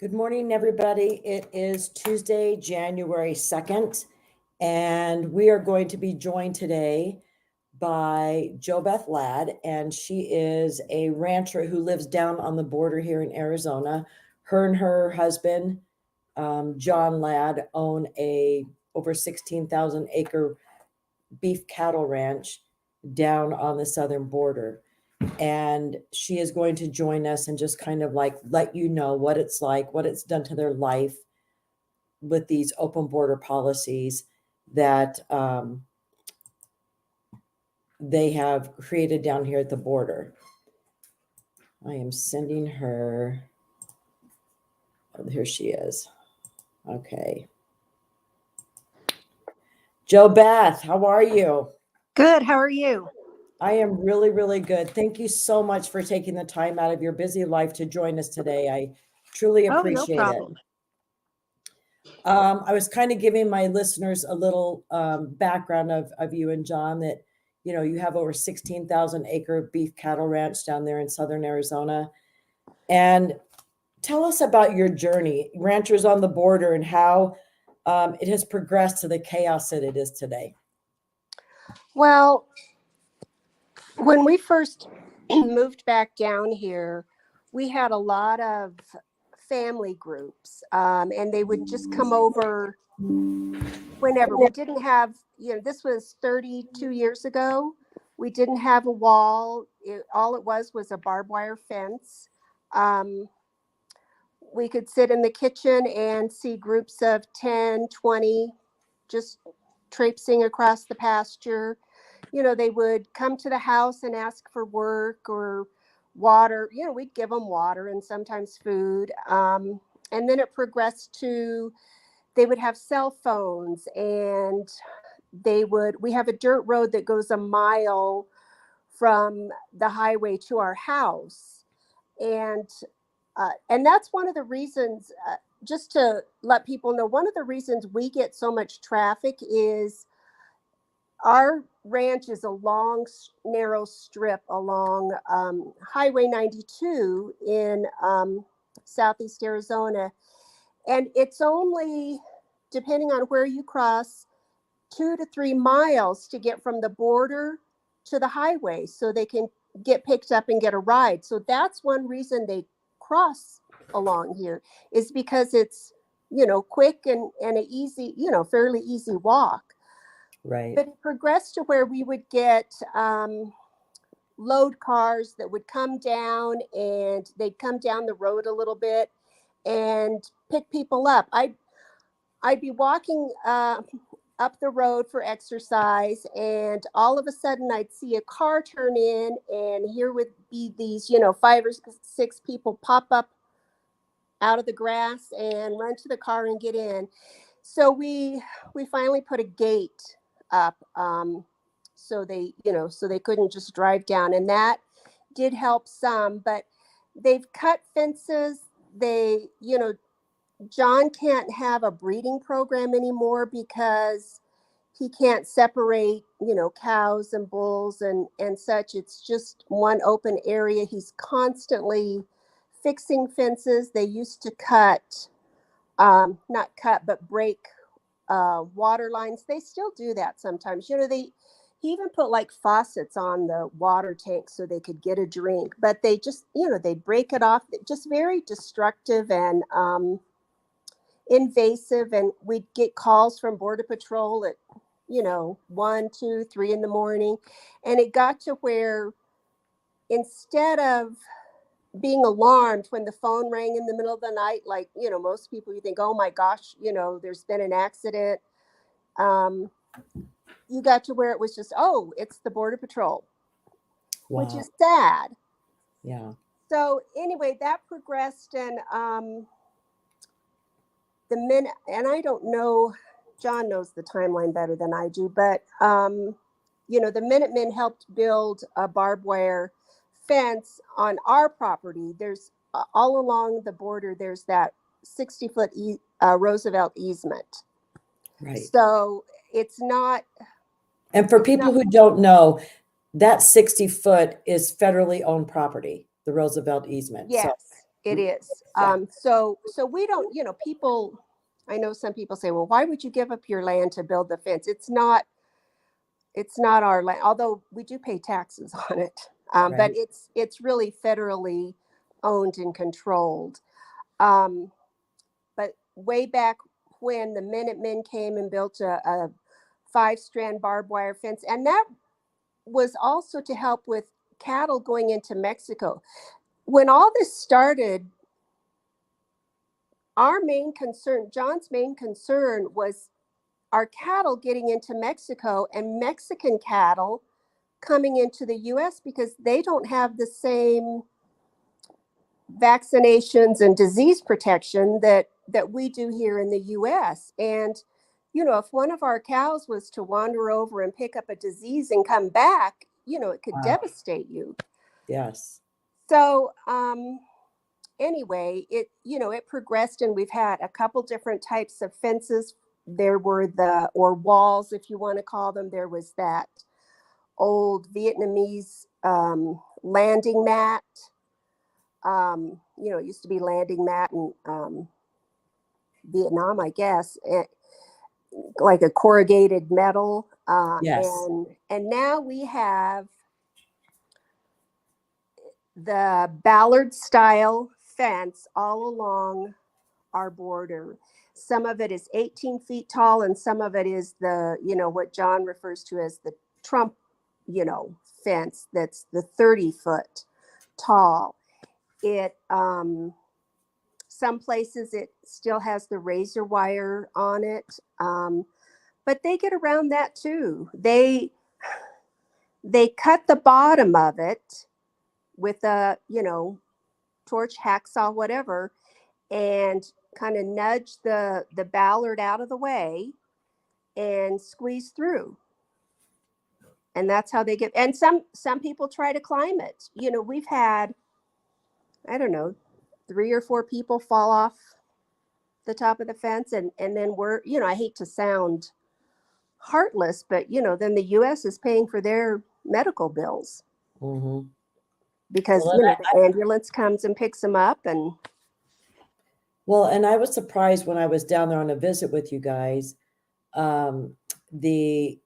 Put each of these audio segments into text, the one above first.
Good morning, everybody. It is Tuesday, January 2nd, and we are going to be joined today by JoBeth Ladd, and she is a rancher who lives down on the border here in Arizona. Her and her husband, John Ladd, own a over 16,000 acre beef cattle ranch down on the southern border. And she is going to join us and just kind of like let you know what it's like, what it's done to their life with these open border policies that they have created down here at the border. I am sending her. Oh, here she is. Okay. JoBeth, how are you? Good. How are you? I am really, really good. Thank you so much for taking the time out of your busy life to join us today. I truly appreciate no problem. it. I was kind of giving my listeners a little background of you and John that, you know, you have over 16,000 acre beef cattle ranch down there in southern Arizona. And tell us about your journey, Ranchers on the Border, and how it has progressed to the chaos that it is today. Well, when we first moved back down here, we had a lot of family groups, and they would just come over whenever. We didn't have, this was 32 years ago. We didn't have a wall. All it was a barbed wire fence. We could sit in the kitchen and see groups of 10, 20 just traipsing across the pasture. They would come to the house and ask for work or water. We'd give them water and sometimes food. And then it progressed to, they would have cell phones, and we have a dirt road that goes a mile from the highway to our house. And that's one of the reasons, just to let people know, one of the reasons we get so much traffic is our ranch is a long, narrow strip along Highway 92 in southeast Arizona. And it's only, depending on where you cross, 2 to 3 miles to get from the border to the highway so they can get picked up and get a ride. So that's one reason they cross along here, is because it's, quick and an easy, fairly easy walk. Right. But it progressed to where we would get load cars that would come down, and they'd come down the road a little bit and pick people up. I'd be walking up the road for exercise, and all of a sudden I'd see a car turn in, and here would be these, 5 or 6 people pop up out of the grass and run to the car and get in. So we finally put a gate up, so they couldn't just drive down, and that did help some. But they've cut fences. John can't have a breeding program anymore because he can't separate, cows and bulls and such. It's just one open area. He's constantly fixing fences. They used to but break water lines. They still do that sometimes. He even put like faucets on the water tank so they could get a drink, but they just, they break it off. Just very destructive and invasive. And we'd get calls from Border Patrol at 1, 2, 3 in the morning. And it got to where, instead of being alarmed when the phone rang in the middle of the night, like, most people, you think, oh my gosh, there's been an accident. You got to where it was just, oh, it's the Border Patrol. Wow. Which is sad. Yeah. So anyway, that progressed, and and I don't know, John knows the timeline better than I do, but the Minutemen helped build a barbed wire fence on our property. There's all along the border, there's that 60-foot Roosevelt easement. Right. So it's not. And for people who don't know, that 60 foot is federally owned property, the Roosevelt easement. Yes. It is. Yeah. So we don't, people, I know some people say, well, why would you give up your land to build the fence? It's not our land, although we do pay taxes on it. But Right. it's really federally owned and controlled. Um, but way back when the Minutemen came and built a 5-strand barbed wire fence, and that was also to help with cattle going into Mexico. When all this started, John's main concern was our cattle getting into Mexico and Mexican cattle coming into the US because they don't have the same vaccinations and disease protection that we do here in the US. And if one of our cows was to wander over and pick up a disease and come back, it could Wow. devastate you. Yes. So anyway, it progressed, and we've had a couple different types of fences. There were or walls, if you want to call them. There was that old Vietnamese landing mat. It used to be landing mat in Vietnam, I guess, like a corrugated metal. Yes. And now we have the Ballard style fence all along our border. Some of it is 18 feet tall, and some of it is what John refers to as the Trump, fence that's the 30-foot tall. It some places it still has the razor wire on it, but they get around that too. They cut the bottom of it with a torch, hacksaw, whatever, and kind of nudge the ballard out of the way and squeeze through. And that's how they get. And some people try to climb it. We've had, I don't know, 3 or 4 people fall off the top of the fence, and then we're, I hate to sound heartless, but then the US is paying for their medical bills Mm-hmm. because Well, the ambulance comes and picks them up. And and I was surprised when I was down there on a visit with you guys. The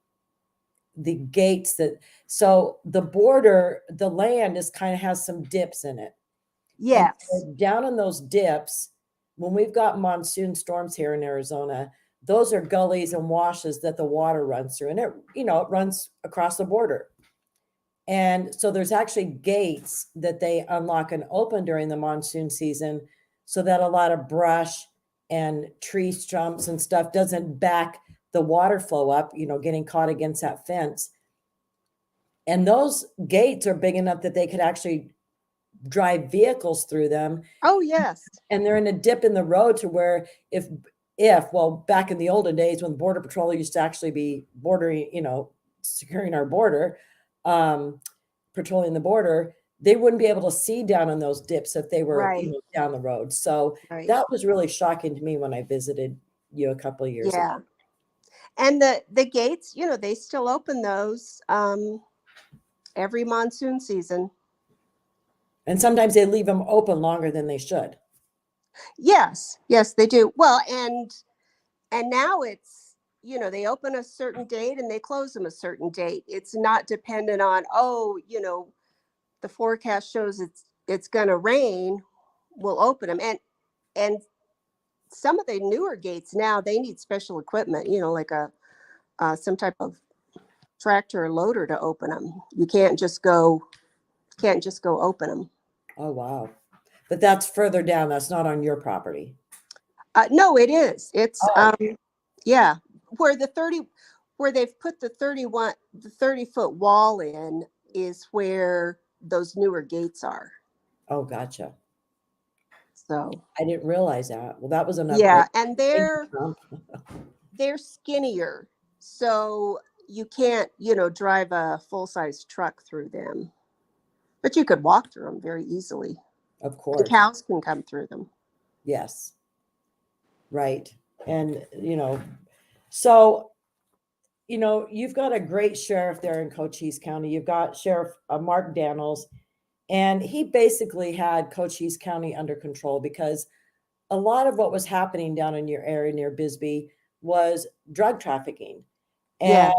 gates so the border, the land is kind of has some dips in it. And yes, so down in those dips, when we've got monsoon storms here in Arizona, those are gullies and washes that the water runs through, and it runs across the border. And so there's actually gates that they unlock and open during the monsoon season so that a lot of brush and tree stumps and stuff doesn't back the water flow up, getting caught against that fence. And those gates are big enough that they could actually drive vehicles through them. oh yes, And they're in a dip in the road to where back in the olden days when Border Patrol used to actually be bordering, securing our border, patrolling the border, they wouldn't be able to see down in those dips if they were, right, down the road. So right, that was really shocking to me when I visited you a couple of years yeah. ago. And the gates, they still open those every monsoon season. And sometimes they leave them open longer than they should. Yes, they do. Well, and now it's, they open a certain date and they close them a certain date. It's not dependent on, the forecast shows it's going to rain, we'll open them. And some of the newer gates now, they need special equipment, like some type of tractor or loader to open them. You can't just go open them. Oh, wow. But that's further down. That's not on your property. No, it is. It's Oh. yeah, where they've put the 30-foot wall in is where those newer gates are. Oh, gotcha. So I didn't realize that. Well, that was an upgrade. yeah, and they're skinnier, so you can't drive a full-size truck through them, but you could walk through them very easily. Of The course. cows can come through them. Yes. Right. And, so, you've got a great sheriff there in Cochise County. You've got Sheriff Mark Daniels, And he basically had Cochise County under control because a lot of what was happening down in your area near Bisbee was drug trafficking. And Yes.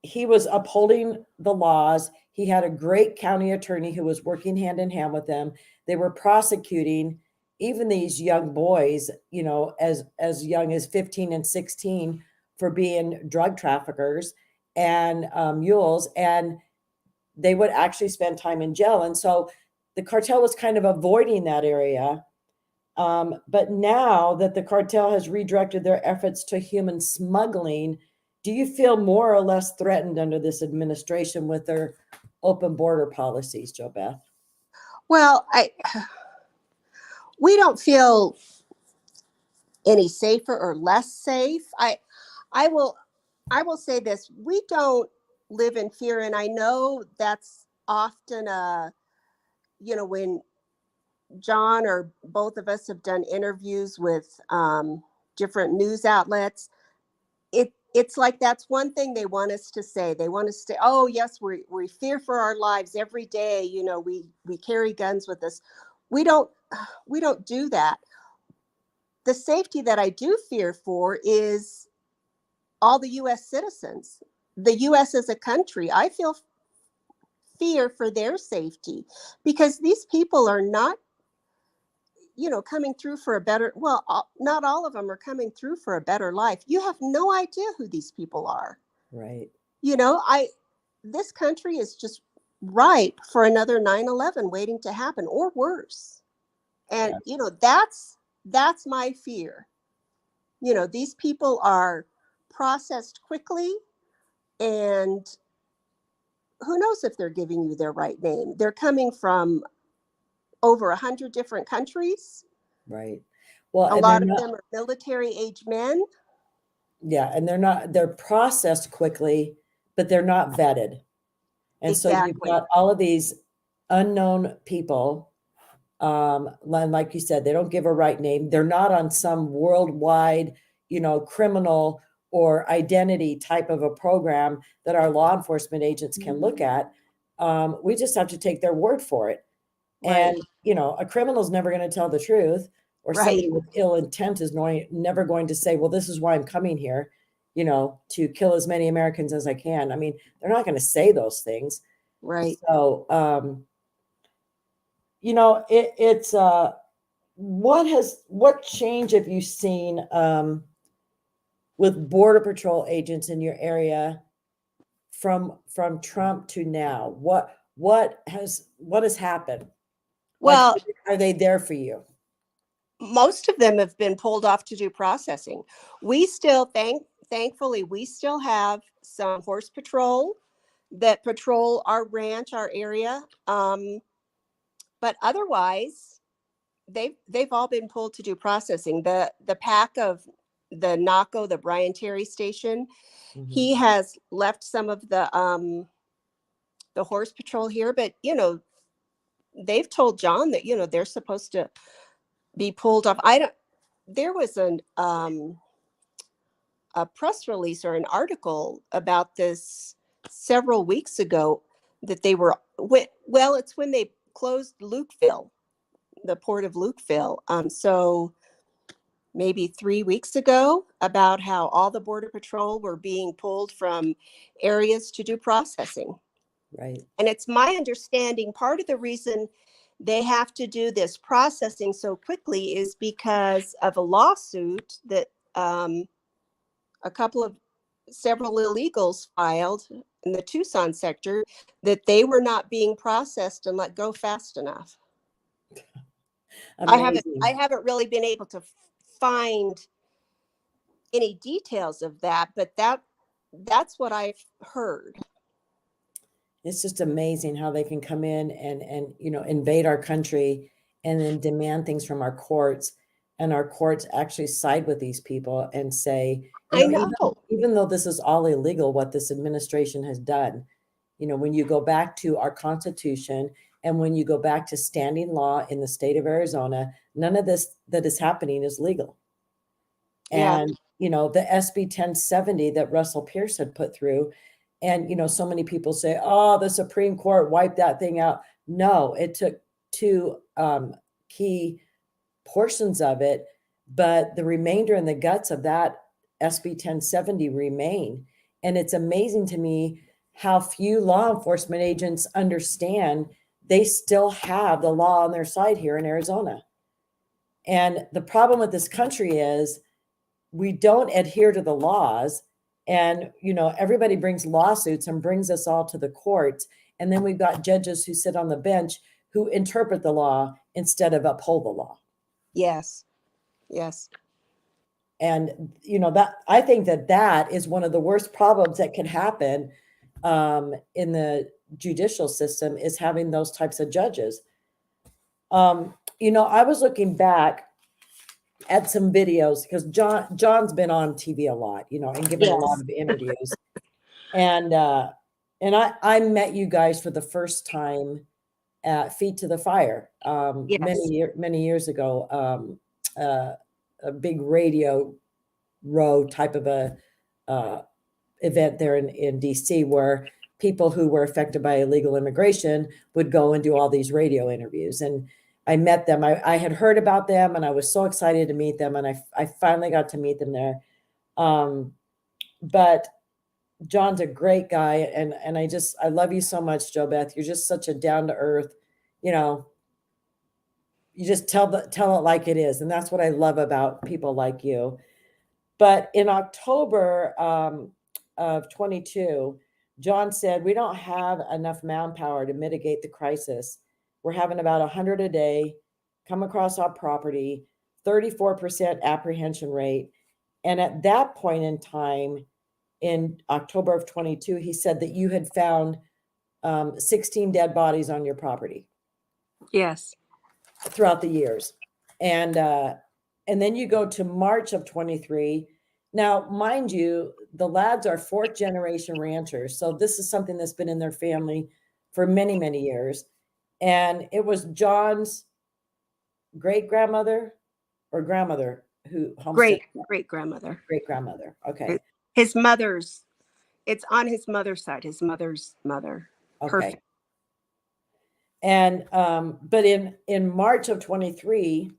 he was upholding the laws. He had a great county attorney who was working hand in hand with them. They were prosecuting even these young boys, as young as 15 and 16 for being drug traffickers and mules. And they would actually spend time in jail. And so the cartel was kind of avoiding that area. But now that the cartel has redirected their efforts to human smuggling, do you feel more or less threatened under this administration with their open border policies, JoBeth? Well, we don't feel any safer or less safe. I will I will say this, we don't live in fear, and I know that's often when John or both of us have done interviews with different news outlets, it's like that's one thing they want us to say. They want us to, oh yes, we fear for our lives every day. We carry guns with us. We don't we don't do that. The safety that I do fear for is all the U.S. citizens. The U.S. as a country, I feel fear for their safety because these people are not coming through for a better, not all of them are coming through for a better life. You have no idea who these people are. Right. This country is just ripe for another 9/11 waiting to happen or worse. And that's my fear. These people are processed quickly, and who knows if they're giving you their right name. They're coming from over 100 different countries. Right. Well, A and lot of them are military age men. yeah, and they're processed quickly, but they're not vetted. And so you've Exactly. got all of these unknown people. Like you said, they don't give a right name. They're not on some worldwide, criminal or identity type of a program that our law enforcement agents can look at. We just have to take their word for it. Right. And, a criminal is never going to tell the truth, or Right. somebody with ill intent is never going to say, well, this is why I'm coming here, to kill as many Americans as I can. I mean, they're not going to say those things. Right. So, it's what change have you seen with Border Patrol agents in your area from Trump to now? What has happened? Well, Like, are they there for you? most of them have been pulled off to do processing. We still thankfully, we still have some horse patrol that patrol our ranch, our area. But otherwise, they've all been pulled to do processing. The pack of the NACO, the Brian Terry station, he has left some of the horse patrol here, but they've told John that they're supposed to be pulled off. There was a press release or an article about this several weeks ago that they were, it's when they closed Lukeville, the port of Lukeville. So maybe 3 weeks ago, about how all the Border Patrol were being pulled from areas to do processing. Right. And it's my understanding part of the reason they have to do this processing so quickly is because of a lawsuit that several illegals filed in the Tucson sector, that they were not being processed and let go fast enough. Amazing. I haven't really been able to find any details of that, but that's what I've heard. It's just amazing how they can come in and invade our country and then demand things from our courts, and our courts actually side with these people and say, I know. Even though this is all illegal, what this administration has done, when you go back to our Constitution and when you go back to standing law in the state of Arizona, none of this that is happening is legal. Yeah. And, the SB 1070 that Russell Pierce had put through, and, so many people say, oh, the Supreme Court wiped that thing out. No, it took two key portions of it, but the remainder and the guts of that SB 1070 remain. And it's amazing to me how few law enforcement agents understand they still have the law on their side here in Arizona. And the problem with this country is we don't adhere to the laws. And, everybody brings lawsuits and brings us all to the courts. And then we've got judges who sit on the bench who interpret the law instead of uphold the law. Yes. Yes. And, that I think that is one of the worst problems that can happen in the judicial system, is having those types of judges. I was looking back at some videos because John's been on TV a lot, and given a lot of interviews. And I met you guys for the first time at Feet to the Fire many years ago. A big radio row type of a event there in DC, where people who were affected by illegal immigration would go and do all these radio interviews. And I met them. I had heard about them, and I was so excited to meet them. And I finally got to meet them there. But John's a great guy. And I love you so much, JoBeth. You're just such a down to earth, you just tell it like it is. And that's what I love about people like you. But in October of 22, John said, we don't have enough manpower to mitigate the crisis. We're having about 100 a day come across our property, 34% apprehension rate. And at that point in time, in October of 22, he said that you had found 16 dead bodies on your property. Yes. Throughout the years. And then you go to March of 23. Now, mind you, the Ladds are fourth generation ranchers. So this is something that's been in their family for many, many years. And it was John's great grandmother or grandmother who homesteaded. Great grandmother. Great grandmother. Okay. His mother's, it's on his mother's side, his mother's mother. Okay. Perfect. And but in March of 23,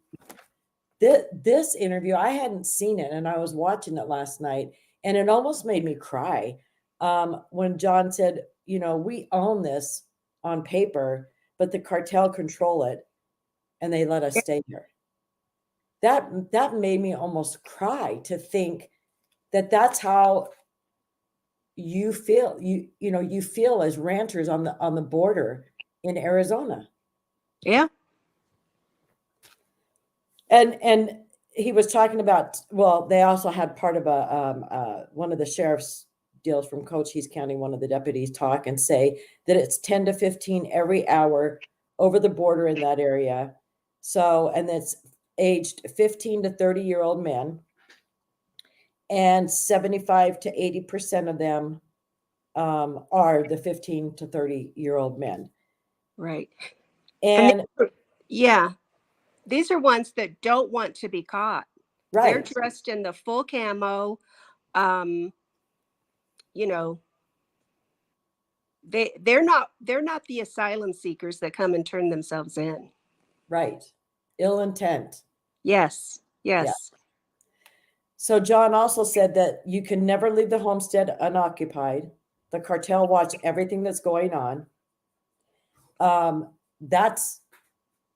this interview, I hadn't seen it, and I was watching it last night, and it almost made me cry when John said, we own this on paper, but the cartel control it, and they let us stay here. That made me almost cry to think that that's how you feel. You feel as ranchers on the border in Arizona. Yeah. And he was talking about, well, they also had part of one of the sheriff's deals from Cochise County, one of the deputies talk and say that it's 10 to 15 every hour over the border in that area. So, and it's aged 15 to 30-year-old men, and 75 to 80% of them are the 15 to 30-year-old men. Right. And yeah, these are ones that don't want to be caught. right. They're dressed in the full camo. They're not the asylum seekers that come and turn themselves in. Right. Ill intent. Yes. Yes. Yeah. So John also said that you can never leave the homestead unoccupied. The cartel watch everything that's going on. That's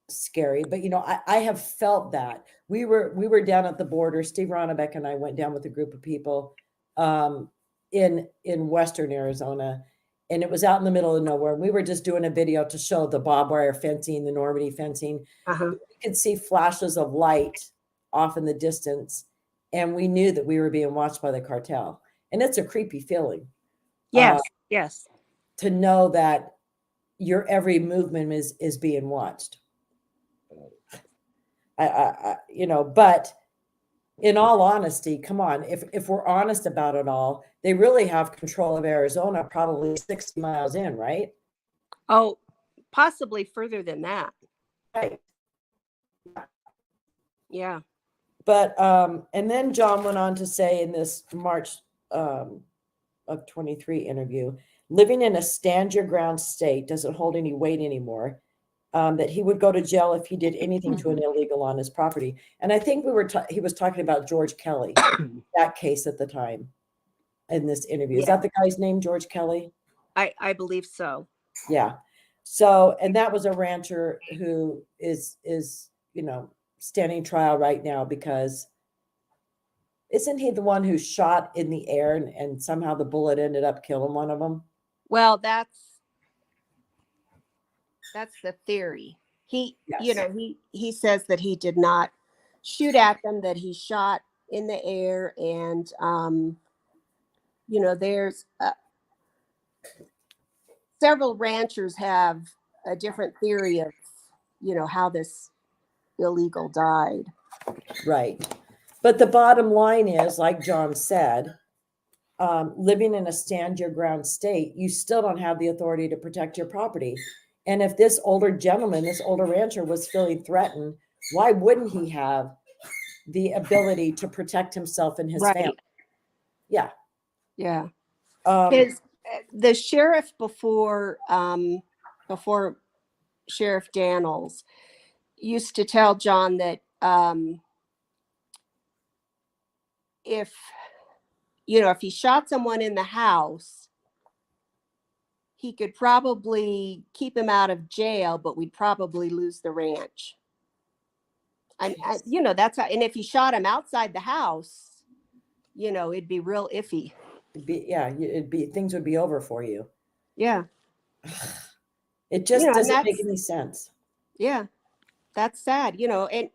scary, but I have felt that. We were down at the border. Steve Ronnebeck and I went down with a group of people in western Arizona, and it was out in the middle of nowhere. We were just doing a video to show the barbed wire fencing, the Normandy fencing. Uh-huh. We could see flashes of light off in the distance, and we knew that we were being watched by the cartel. And it's a creepy feeling. Yes. Yes. To know that your every movement is being watched. But in all honesty, come on, if we're honest about it all, they really have control of Arizona, probably 60 miles in, right? Oh, possibly further than that. Right. Yeah. But and then John went on to say in this March of 23 interview living in a stand your ground state doesn't hold any weight anymore. That he would go to jail if he did anything to an illegal on his property. And I think he was talking about George Kelly, that case at the time in this interview. Is Yeah, that the guy's name, George Kelly? I believe so. Yeah. So, and that was a rancher who is, standing trial right now because isn't he the one who shot in the air and somehow the bullet ended up killing one of them? Well, that's the theory. He, Yes. he says that he did not shoot at them, that he shot in the air, and there's several ranchers have a different theory of, how this illegal died. Right. But the bottom line is, like John said, living in a stand your ground state, you still don't have the authority to protect your property. And if this older gentleman, this older rancher was feeling threatened, why wouldn't he have the ability to protect himself and his family? Yeah. Yeah. Um, The sheriff before Sheriff Daniels used to tell John that if he shot someone in the house, he could probably keep him out of jail, but we'd probably lose the ranch. That's how. And if he shot him outside the house, it'd be real iffy. things would be over for you. Yeah. It just doesn't make any sense. Yeah, that's sad. And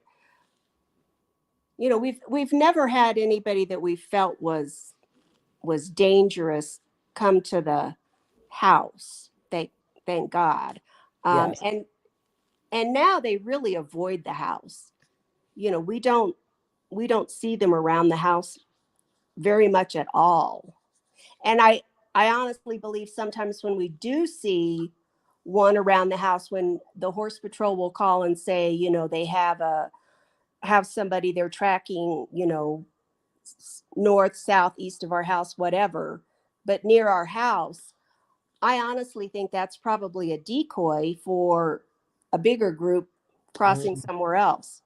we've never had anybody that we felt was dangerous come to the house. Thank God. Yes. And now they really avoid the house. We don't see them around the house very much at all. And I honestly believe sometimes when we do see one around the house, when the horse patrol will call and say, they have somebody they're tracking, north, south, east of our house, whatever, but near our house, I honestly think that's probably a decoy for a bigger group crossing somewhere else.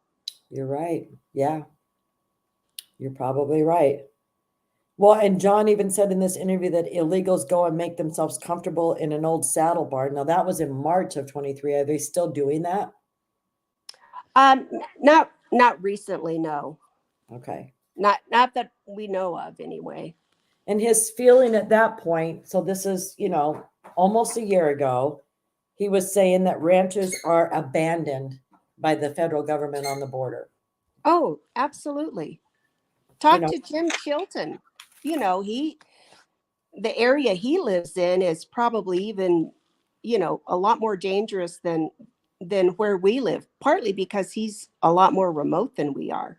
You're right. Yeah. You're probably right. Well, and John even said in this interview that illegals go and make themselves comfortable in an old saddle barn. Now that was in March of 23. Are they still doing that? Not recently, no. Okay. Not that we know of anyway. And his feeling at that point, so this is, almost a year ago, he was saying that ranchers are abandoned by the federal government on the border. Oh, absolutely. Talk to Jim Chilton. The area he lives in is probably even, a lot more dangerous than where we live, partly because he's a lot more remote than we are.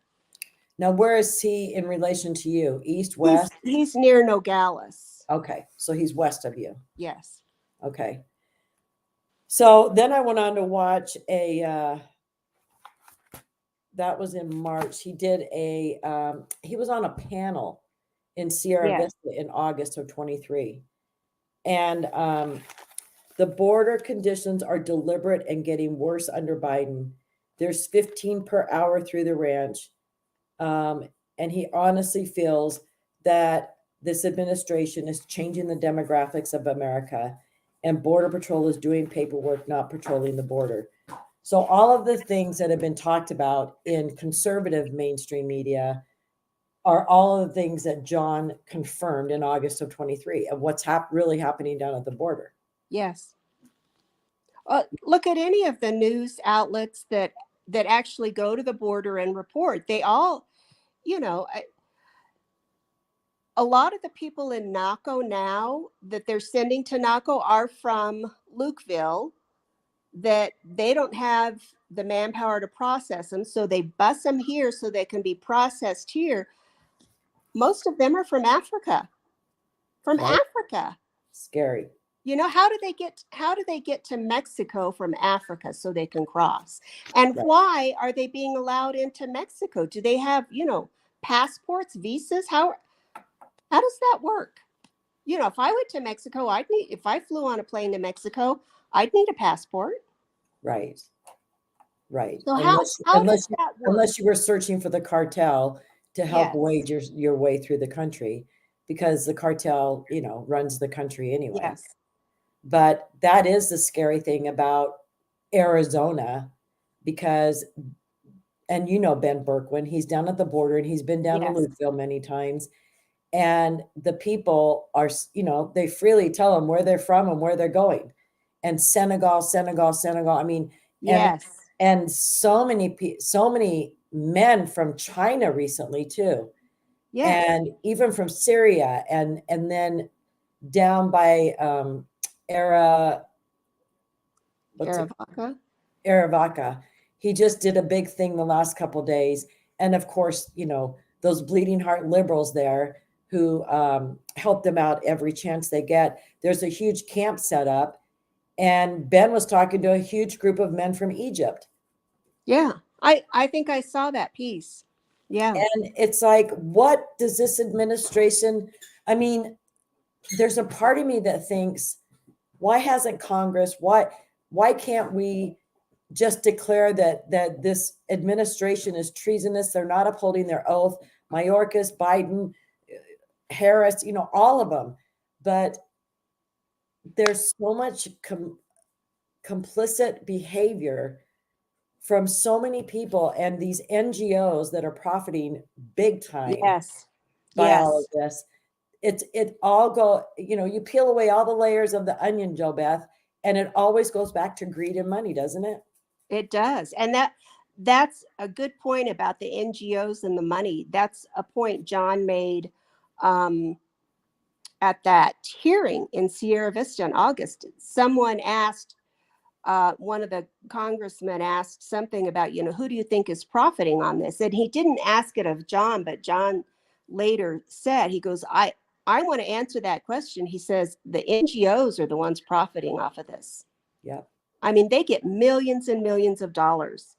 Now, where is he in relation to you? East, west? He's near Nogales. Okay, so he's west of you. Yes. Okay. So then I went on to watch that was in March. He did he was on a panel in Sierra Vista in August of 23. And the border conditions are deliberate and getting worse under Biden. There's 15 per hour through the ranch. And he honestly feels that this administration is changing the demographics of America, and Border Patrol is doing paperwork, not patrolling the border. So all of the things that have been talked about in conservative mainstream media are all of the things that John confirmed in August of 23 of what's really happening down at the border. Yes. Look at any of the news outlets that actually go to the border and report. They all, a lot of the people in Naco now that they're sending to Naco are from Lukeville, that they don't have the manpower to process them. So they bus them here so they can be processed here. Most of them are from Africa. Africa. Scary. How do they get to Mexico from Africa so they can cross? And why are they being allowed into Mexico? Do they have, passports, visas? How does that work? if I went to Mexico, if I flew on a plane to Mexico, I'd need a passport. Right. Right. So how does that work? Unless you were searching for the cartel to help Yes. wage your way through the country, because the cartel, runs the country anyway. Yes. But that is the scary thing about Arizona, because, and Ben Berkwin, he's down at the border and he's been down to Yes. Lukeville many times. And the people are, they freely tell them where they're from and where they're going. And Senegal. I mean, Yes. and so many men from China recently too. Yes. And even from Syria, and then down by Aravaca. He just did a big thing the last couple of days. And of course, those bleeding heart liberals there who help them out every chance they get. There's a huge camp set up. And Ben was talking to a huge group of men from Egypt. Yeah. I think I saw that piece. Yeah. And it's like, what does this administration, I mean, there's a part of me that thinks, why hasn't Congress, why can't we just declare that this administration is treasonous? They're not upholding their oath. Mayorkas, Biden, Harris, all of them. But there's so much complicit behavior from so many people and these NGOs that are profiting big time Yes. by all of this. It all go, you peel away all the layers of the onion, JoBeth, and it always goes back to greed and money, doesn't it? It does. And that's a good point about the NGOs and the money. That's a point John made at that hearing in Sierra Vista in August. Someone asked, one of the congressmen asked something about, who do you think is profiting on this? And he didn't ask it of John, but John later said, he goes, I want to answer that question. He says, the NGOs are the ones profiting off of this. Yep. I mean, they get millions and millions of dollars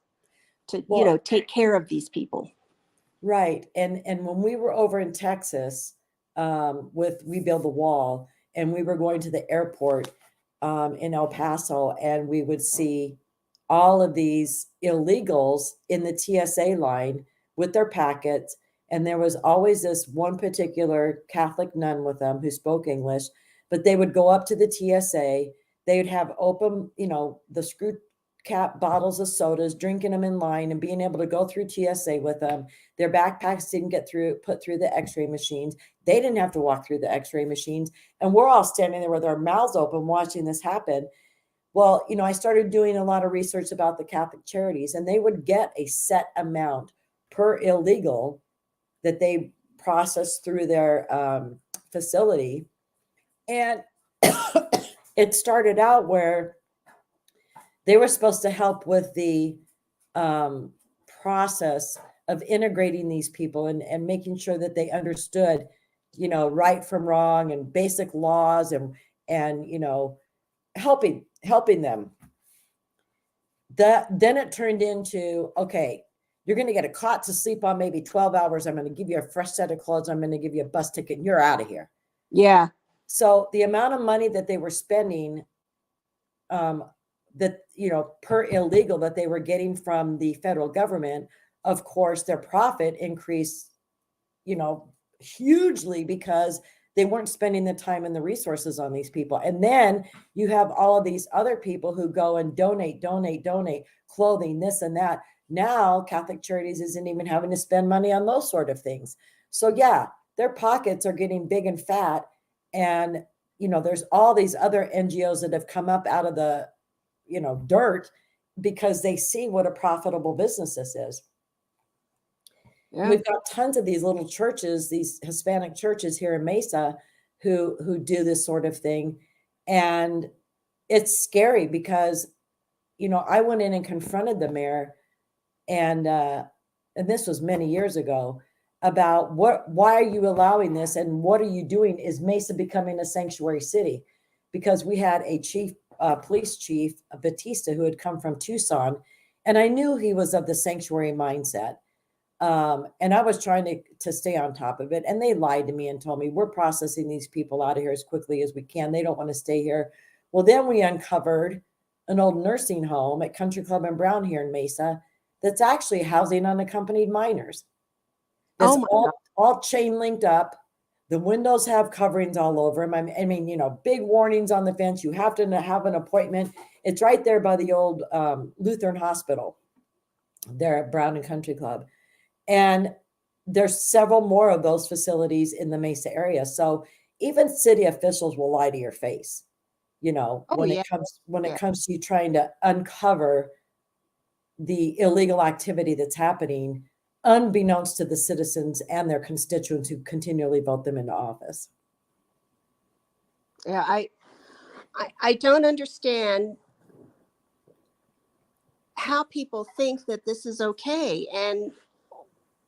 to, take care of these people. Right. And when we were over in Texas with We Build the Wall, and we were going to the airport in El Paso, and we would see all of these illegals in the TSA line with their packets. And there was always this one particular Catholic nun with them who spoke English, but they would go up to the TSA. They would have open, the screw cap bottles of sodas, drinking them in line and being able to go through TSA with them. Their backpacks didn't get put through the x-ray machines. They didn't have to walk through the x-ray machines. And we're all standing there with our mouths open watching this happen. Well, I started doing a lot of research about the Catholic Charities, and they would get a set amount per illegal that they process through their facility. And it started out where they were supposed to help with the process of integrating these people and making sure that they understood, right from wrong and basic laws and helping them. Then it turned into, okay, you're going to get a cot to sleep on, maybe 12 hours. I'm going to give you a fresh set of clothes. I'm going to give you a bus ticket. And you're out of here. Yeah. So the amount of money that they were spending, per illegal that they were getting from the federal government, of course, their profit increased, hugely, because they weren't spending the time and the resources on these people. And then you have all of these other people who go and donate clothing, this and that. Now Catholic Charities isn't even having to spend money on those sort of things. So yeah, their pockets are getting big and fat. And, there's all these other NGOs that have come up out of the, dirt, because they see what a profitable business this is. Yeah. We've got tons of these little churches, these Hispanic churches here in Mesa who do this sort of thing. And it's scary because, I went in and confronted the mayor, and this was many years ago, about why are you allowing this and what are you doing? Is Mesa becoming a sanctuary city? Because we had a police chief, Batista, who had come from Tucson, and I knew he was of the sanctuary mindset. And I was trying to stay on top of it. And they lied to me and told me, we're processing these people out of here as quickly as we can. They don't want to stay here. Well, then we uncovered an old nursing home at Country Club and Brown here in Mesa that's actually housing unaccompanied minors. That's Oh my God. all chain linked up. The windows have coverings all over them. I mean, big warnings on the fence. You have to have an appointment. It's right there by the old Lutheran Hospital there at Brown and Country Club. And there's several more of those facilities in the Mesa area. So even city officials will lie to your face, Oh when yeah. it comes to you trying to uncover the illegal activity that's happening, unbeknownst to the citizens and their constituents who continually vote them into office. Yeah. I don't understand how people think that this is okay, and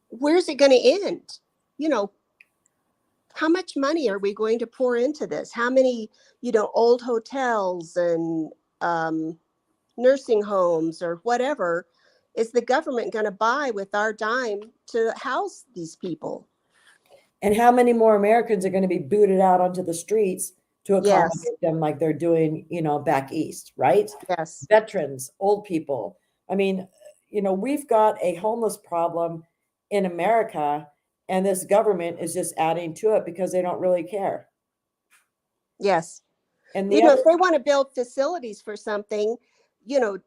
where's it going to end? You know, how much money are we going to pour into this? How many, old hotels and nursing homes or whatever is the government going to buy with our dime to house these people? And how many more Americans are going to be booted out onto the streets to Yes, accommodate them like they're doing, back east, right? yes, Veterans, old people. I mean, we've got a homeless problem in America, and this government is just adding to it because they don't really care. yes. And the other, If they want to build facilities for something, you know,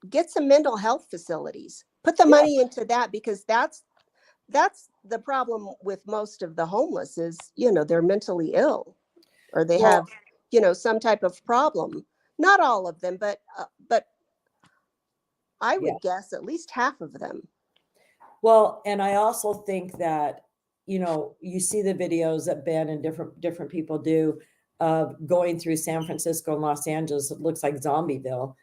get some mental health facilities. Put the yeah, money into that, because that's the problem with most of the homeless is, they're mentally ill, or they well, have, some type of problem. Not all of them, but I yeah. would guess at least half of them. Well, and I also think that, you see the videos that Ben and different people do of going through San Francisco and Los Angeles. It looks like Zombieville.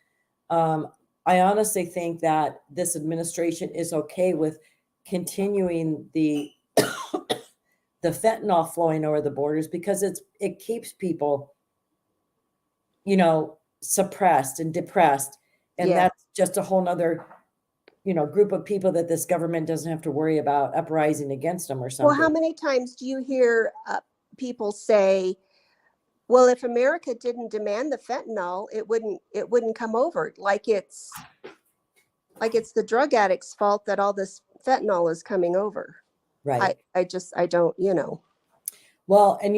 Um, I honestly think that this administration is okay with continuing the the fentanyl flowing over the borders because it keeps people, suppressed and depressed. And Yeah. that's just a whole nother, group of people that this government doesn't have to worry about uprising against them or Well, how something. many times do you hear people say, well, if America didn't demand the fentanyl, it wouldn't come over, like it's the drug addicts' fault that all this fentanyl is coming over. Right. I don't. Well, and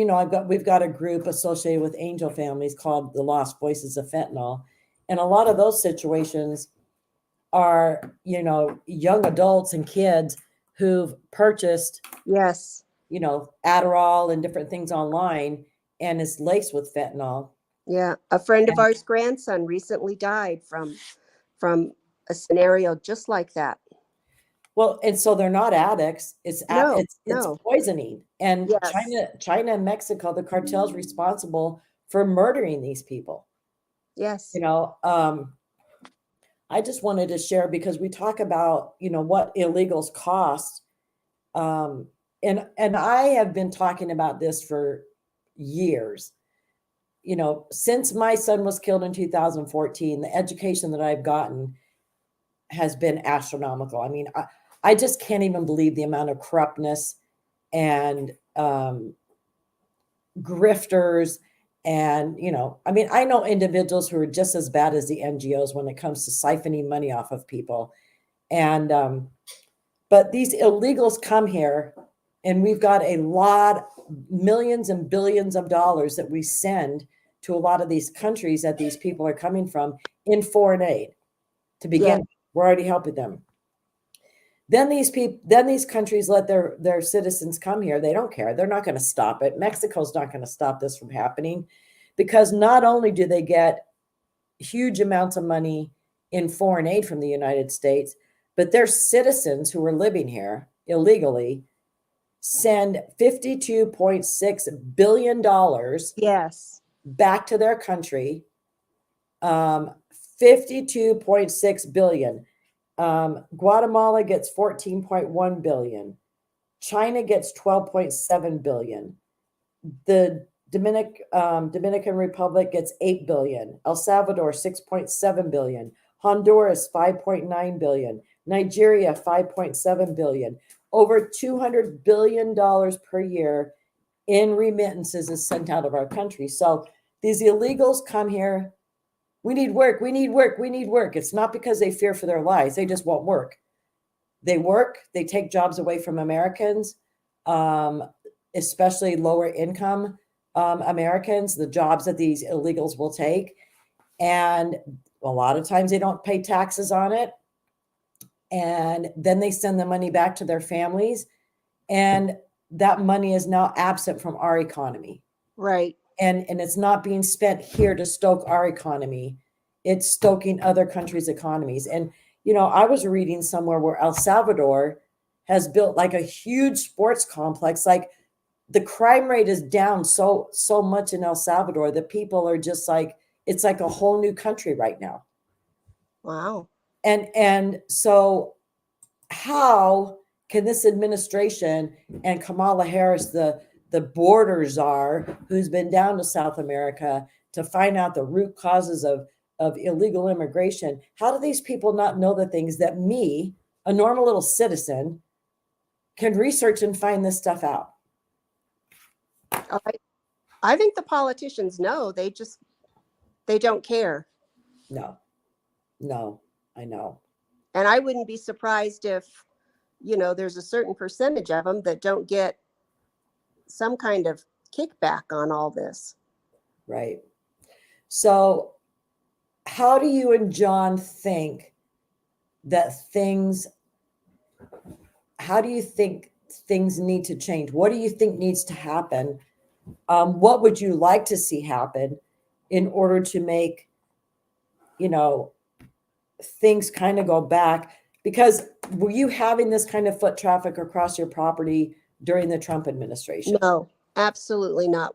we've got a group associated with Angel Families called the Lost Voices of Fentanyl. And a lot of those situations are, young adults and kids who've purchased, Yes. Adderall and different things online, and is laced with fentanyl. Yeah. A friend of And ours' grandson recently died from a scenario just like that. well, and so they're not addicts. No, It's no. poisoning. And Yes. China and Mexico, the cartel's responsible for murdering these people. Yes. I just wanted to share because we talk about, what illegals cost. And I have been talking about this for years. Since my son was killed in 2014, the education that I've gotten has been astronomical. I mean, I just can't even believe the amount of corruptness and grifters. And, I mean, I know individuals who are just as bad as the NGOs when it comes to siphoning money off of people. And, but these illegals come here, and we've got a lot, millions and billions of dollars that we send to a lot of these countries that these people are coming from in foreign aid to Yeah. begin. We're already helping them. Then these countries let their citizens come here. They don't care. They're not going to stop it. Mexico's not going to stop this from happening, because not only do they get huge amounts of money in foreign aid from the United States, but their citizens who are living here illegally send $52.6 billion Yes. back to their country. 52.6 billion. Guatemala gets 14.1 billion. China gets 12.7 billion. The Dominican Republic gets 8 billion. El Salvador 6.7 billion. Honduras 5.9 billion. Nigeria, 5.7 billion. Over $200 billion per year in remittances is sent out of our country. So these illegals come here. We need work. We need work. We need work. It's not because they fear for their lives. They just won't work. They work. They take jobs away from Americans, especially lower income Americans, the jobs that these illegals will take. And a lot of times they don't pay taxes on it. And then they send the money back to their families. And that money is now absent from our economy. Right. And it's not being spent here to stoke our economy. It's stoking other countries' economies. And, you know, I was reading somewhere where El Salvador has built like a huge sports complex. Like the crime rate is down so much in El Salvador that people are just like, it's like a whole new country right now. Wow. And so how can this administration and Kamala Harris, the border czar, who's been down to South America to find out the root causes of illegal immigration, how do these people not know the things that me, a normal little citizen, can research and find this stuff out? I think the politicians know. They don't care. No, I know. And I wouldn't be surprised if, you know, there's a certain percentage of them that don't get some kind of kickback on all this. Right. So how do you and John think that how do you think things need to change? What do you think needs to happen? What would you like to see happen in order to make, you know, things kind of go back? Because were you having this kind of foot traffic across your property during the Trump administration? No, absolutely not.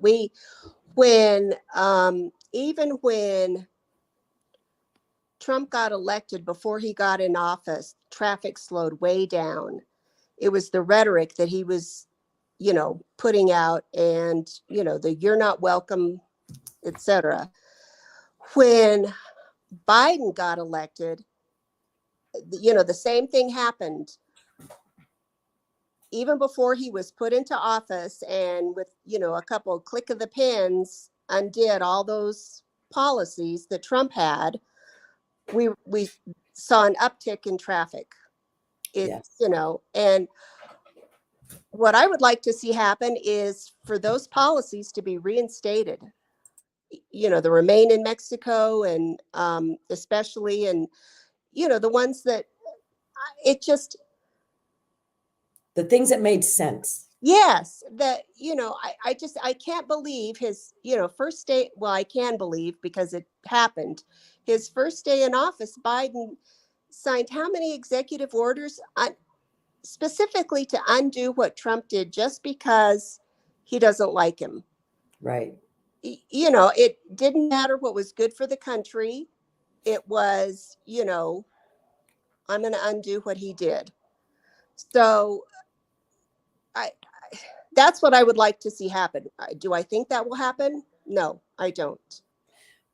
Even when Trump got elected, before he got in office, traffic slowed way down. It was the rhetoric that he was, you know, putting out, and, you know, the "you're not welcome," etc. When Biden got elected, you know, the same thing happened. Even before he was put into office, and with, you know, a couple click of the pens undid all those policies that Trump had, we saw an uptick in traffic. Yes. You know, and what I would like to see happen is for those policies to be reinstated. You know, the Remain in Mexico, and especially, and, you know, the ones that it just, the things that made sense. yes, that, you know, I can't believe his, you know, first day. Well, I can believe because it happened. His first day in office, Biden signed how many executive orders specifically to undo what Trump did, just because he doesn't like him. Right. You know, it didn't matter what was good for the country. It was, you know, I'm going to undo what he did. So that's what I would like to see happen. Do I think that will happen? No, I don't.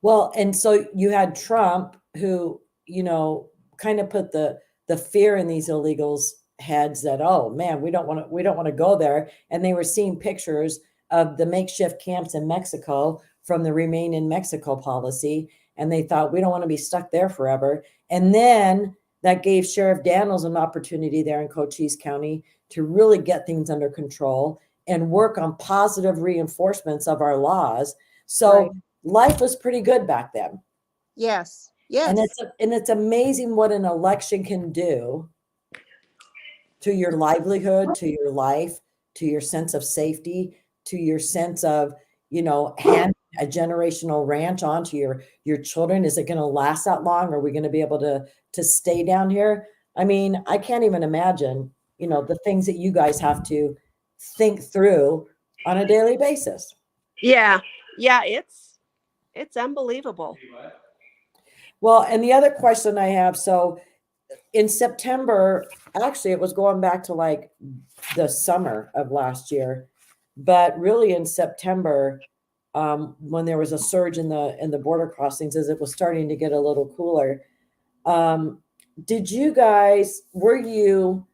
Well, and so you had Trump, who, you know, kind of put the fear in these illegals' heads that, oh man, we don't want to go there. And they were seeing pictures of the makeshift camps in Mexico from the Remain in Mexico policy, and they thought, we don't want to be stuck there forever. And then that gave Sheriff Daniels an opportunity there in Cochise County to really get things under control and work on positive reinforcements of our laws. So Right. Life was pretty good back then. Yes. Yes. And it's amazing what an election can do to your livelihood, to your life, to your sense of safety, to your sense of, you know, hand a generational ranch on to your children. Is it going to last that long? Are we going to be able to stay down here? I mean, I can't even imagine, you know, the things that you guys have to think through on a daily basis. Yeah. Yeah. It's unbelievable. Well, and the other question I have, so in September, actually, it was going back to like the summer of last year, but really in September, when there was a surge in the border crossings, as it was starting to get a little cooler, did you guys, were you,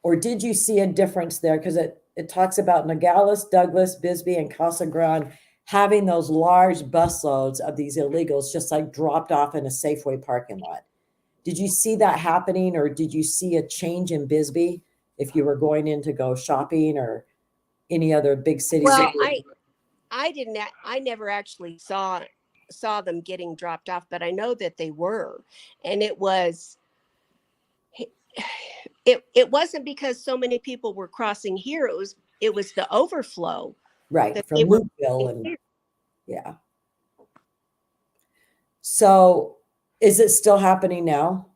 or did you see a difference there? Because it talks about Nogales, Douglas, Bisbee, and Casa Grande having those large busloads of these illegals just like dropped off in a Safeway parking lot. Did you see that happening, or did you see a change in Bisbee if you were going in to go shopping or any other big cities? Well, I didn't. I never actually saw them getting dropped off, but I know that they were, and it wasn't because so many people were crossing here. It was the overflow Right, that they from were. Lukeville and yeah. So is it still happening now?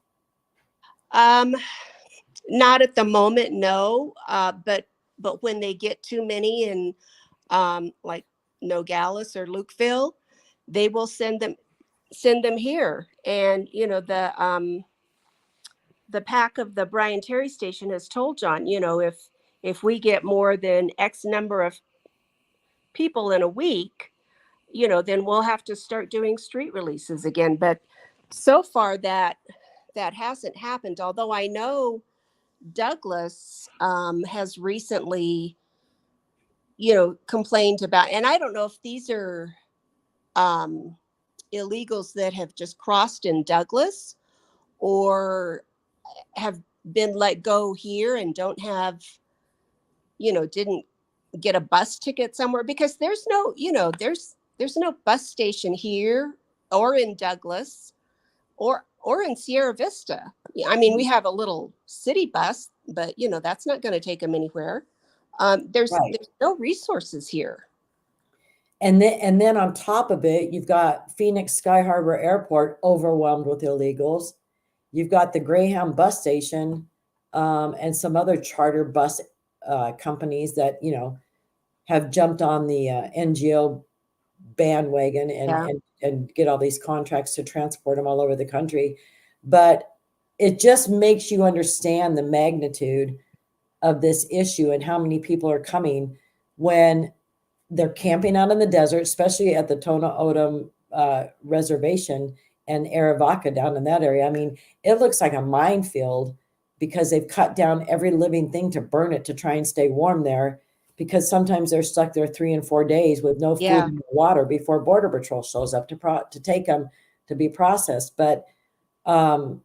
Um, Not at the moment, no. But when they get too many in like Nogales or Lukeville, they will send them here. And the PAC of the Brian Terry station has told John, if we get more than X number of people in a week, then we'll have to start doing street releases again. But so far that hasn't happened. Although I know Douglas has recently, complained about, and I don't know if these are um, illegals that have just crossed in Douglas or have been let go here and don't have, didn't get a bus ticket somewhere, because there's no bus station here or in Douglas or in Sierra Vista. I mean, we have a little city bus, but that's not going to take them anywhere. There's Right. there's no resources here. And then on top of it, you've got Phoenix Sky Harbor Airport overwhelmed with illegals. You've got the Greyhound bus station and some other charter bus companies that, have jumped on the NGO bandwagon Yeah. and get all these contracts to transport them all over the country. But it just makes you understand the magnitude of this issue and how many people are coming when they're camping out in the desert, especially at the Tona Odom reservation and Arivaca down in that area. I mean, it looks like a minefield because they've cut down every living thing to burn it to try and stay warm there, because sometimes they're stuck there 3 and 4 days with no food Yeah. and no water before Border Patrol shows up to take them to be processed. But um,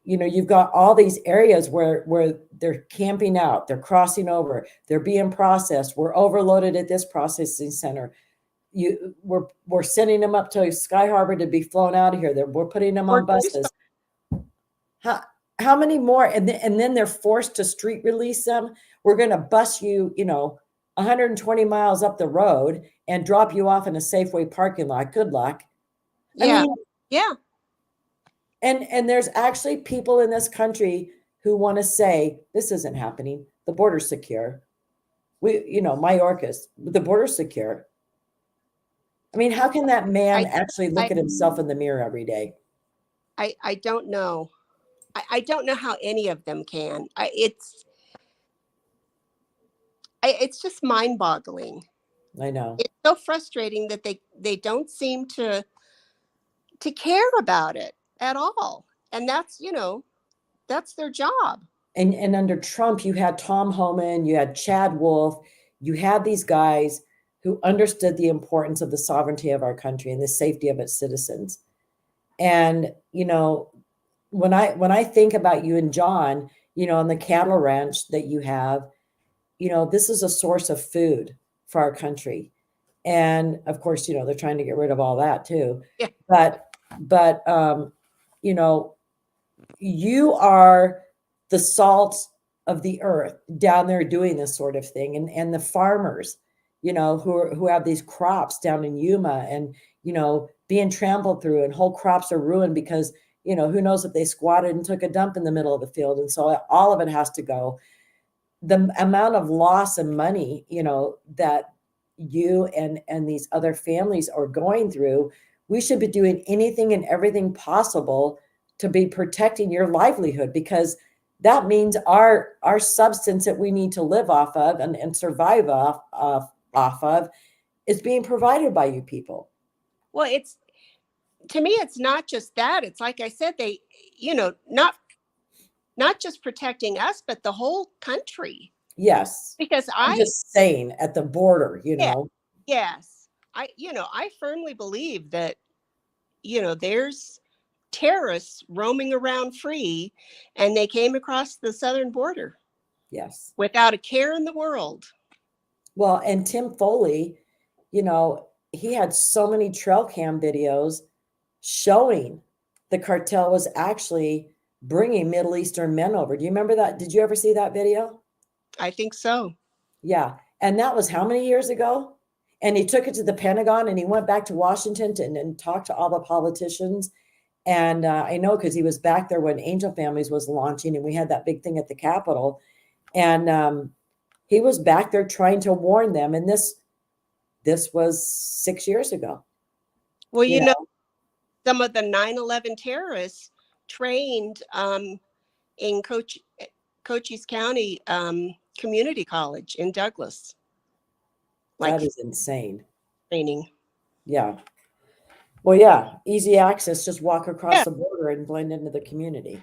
you've got all these areas where they're camping out, they're crossing over, they're being processed. We're overloaded at this processing center. We're sending them up to Sky Harbor to be flown out of here. We're putting them on buses. How many more? And then they're forced to street release them. We're going to bus you, 120 miles up the road and drop you off in a Safeway parking lot. Good luck. I Yeah. mean, Yeah. and there's actually people in this country who want to say this isn't happening. The border's secure. Mayorkas, the border's secure. I mean, how can that man actually look at himself in the mirror every day? I don't know. I don't know how any of them can. It's just mind-boggling. I know. It's so frustrating that they don't seem to care about it at all. And that's their job. And under Trump, you had Tom Homan, you had Chad Wolf, you had these guys who understood the importance of the sovereignty of our country and the safety of its citizens. And when I think about you and John, on the cattle ranch that you have, this is a source of food for our country. And of course, they're trying to get rid of all that too. Yeah. But you are the salt of the earth down there doing this sort of thing. And the farmers, who have these crops down in Yuma and, being trampled through, and whole crops are ruined because, who knows if they squatted and took a dump in the middle of the field. And so all of it has to go. The amount of loss and money, that you and these other families are going through, we should be doing anything and everything possible to be protecting your livelihood, because that means our substance that we need to live off of and survive off of is being provided by you people. Well, to me, it's not just that. It's like I said, they, not just protecting us, but the whole country. Yes. Because I'm just saying at the border, yeah, yes, I firmly believe that, there's terrorists roaming around free, and they came across the southern border. Yes. Without a care in the world. Well, and Tim Foley, he had so many trail cam videos showing the cartel was actually bringing Middle Eastern men over. Do you remember that? Did you ever see that video? I think so. Yeah. And that was how many years ago? And he took it to the Pentagon, and he went back to Washington and talked to all the politicians. And I know because he was back there when Angel Families was launching, and we had that big thing at the Capitol. And he was back there trying to warn them. And this was 6 years ago. Well, some of the 9/11 terrorists trained in Cochise County Community College in Douglas. That is insane. Training. Yeah. Well, yeah, easy access. Just walk across the border and blend into the community.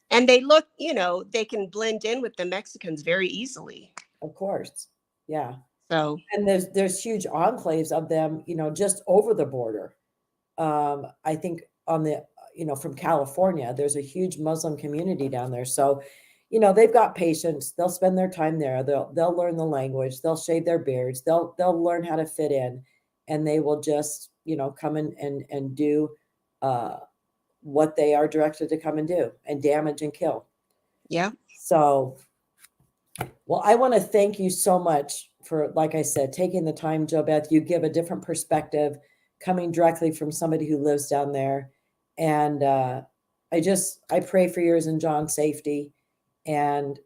And they look, they can blend in with the Mexicans very easily. Of course. Yeah. So, and there's huge enclaves of them, just over the border. I think on the, from California, there's a huge Muslim community down there. So, they've got patience. They'll spend their time there. They'll learn the language. They'll shave their beards. They'll learn how to fit in, and they will just, come in and do what they are directed to come and do, and damage and kill. Yeah. So, well, I want to thank you so much for, like I said, taking the time, JoBeth. You give a different perspective coming directly from somebody who lives down there. And I pray for yours and John's safety. And,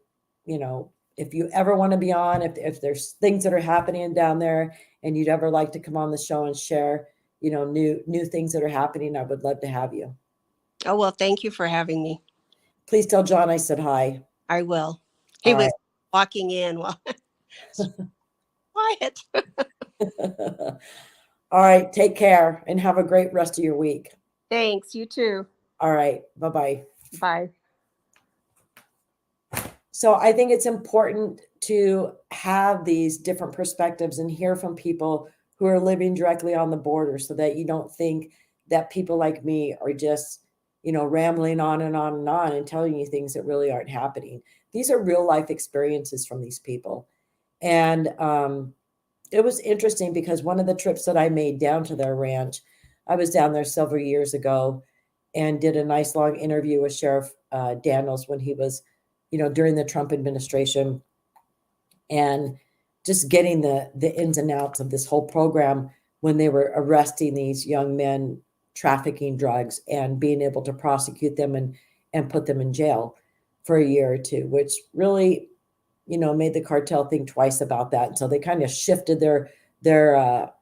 if you ever want to be on, if there's things that are happening down there and you'd ever like to come on the show and share, new things that are happening, I would love to have you. Oh, well, thank you for having me. Please tell John I said hi. I will. He was walking in while quiet. All right. Take care and have a great rest of your week. Thanks. You too. All right. Bye-bye. Bye. So I think it's important to have these different perspectives and hear from people who are living directly on the border, so that you don't think that people like me are just, rambling on and on and on and telling you things that really aren't happening. These are real life experiences from these people. And it was interesting because one of the trips that I made down to their ranch, I was down there several years ago and did a nice long interview with Sheriff Daniels when he was, during the Trump administration, and just getting the ins and outs of this whole program when they were arresting these young men trafficking drugs and being able to prosecute them and put them in jail for a year or two, which really, made the cartel think twice about that. And so they kind of shifted their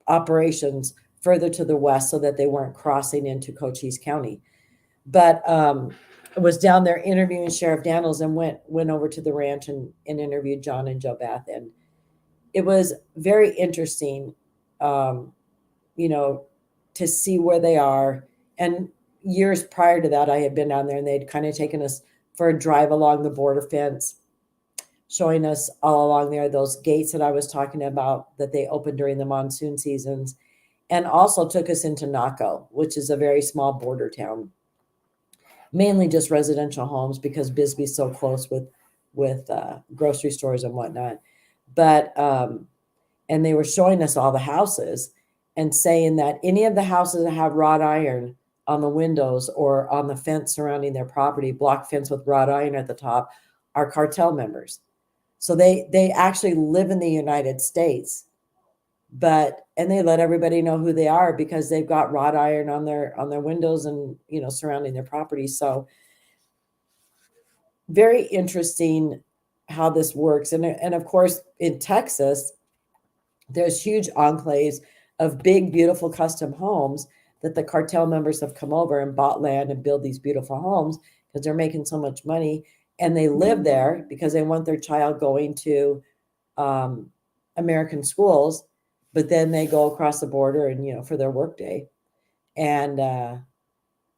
operations further to the west so that they weren't crossing into Cochise County. But I was down there interviewing Sheriff Daniels and went over to the ranch and interviewed John and JoBeth. And it was very interesting, to see where they are. And years prior to that, I had been down there and they'd kind of taken us for a drive along the border fence, showing us all along there those gates that I was talking about that they opened during the monsoon seasons, and also took us into Naco, which is a very small border town, mainly just residential homes because Bisbee's so close with grocery stores and whatnot. But and they were showing us all the houses and saying that any of the houses that have wrought iron on the windows or on the fence surrounding their property, block fence with wrought iron at the top, are cartel members. So they actually live in the United States, and they let everybody know who they are because they've got wrought iron on their windows and, surrounding their property. So very interesting how this works. And of course, in Texas, there's huge enclaves of big, beautiful custom homes that the cartel members have come over and bought land and build these beautiful homes because they're making so much money. And they live there because they want their child going to American schools, but then they go across the border and, for their work day. and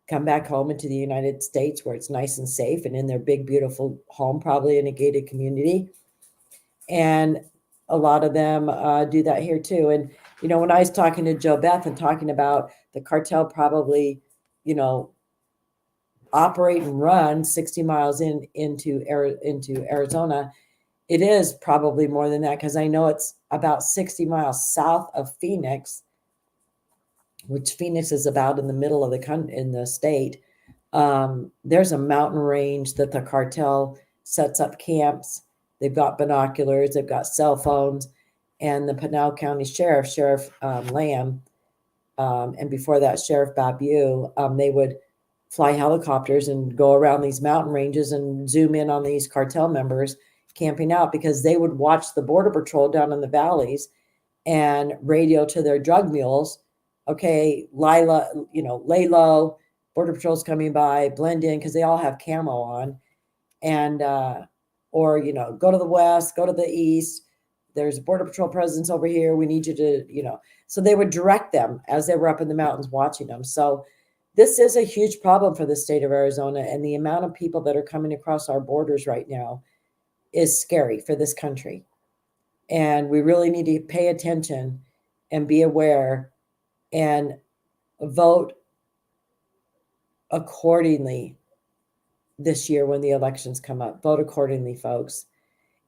come back home into the United States where it's nice and safe and in their big, beautiful home, probably in a gated community. And a lot of them do that here too. And, when I was talking to JoBeth and talking about the cartel probably, operate and run 60 miles into Arizona, it is probably more than that because I know it's about 60 miles south of Phoenix, which Phoenix is about in the middle of the state. There's a mountain range that the cartel sets up camps. They've got binoculars, they've got cell phones, and the Pinal County Sheriff Lamb, and before that, Sheriff Babu, they would fly helicopters and go around these mountain ranges and zoom in on these cartel members camping out because they would watch the Border Patrol down in the valleys and radio to their drug mules. Okay, Lila, lay low, Border Patrol's coming by, blend in because they all have camo on. And, or, go to the west, go to the east. There's a Border Patrol presence over here. We need you to, so they would direct them as they were up in the mountains watching them. So this is a huge problem for the state of Arizona. And the amount of people that are coming across our borders right now is scary for this country. And we really need to pay attention and be aware and vote accordingly this year when the elections come up. Vote accordingly, folks,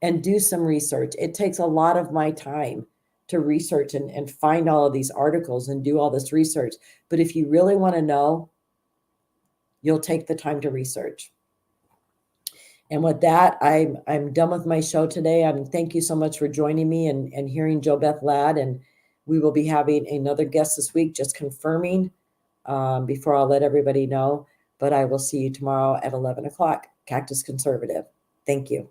and do some research. It takes a lot of my time to research and find all of these articles and do all this research. But if you really want to know, you'll take the time to research. And with that, I'm done with my show today. Thank you so much for joining me and hearing JoBeth Ladd. And we will be having another guest this week, just confirming before I'll let everybody know. But I will see you tomorrow at 11 o'clock. Cactus Conservative. Thank you.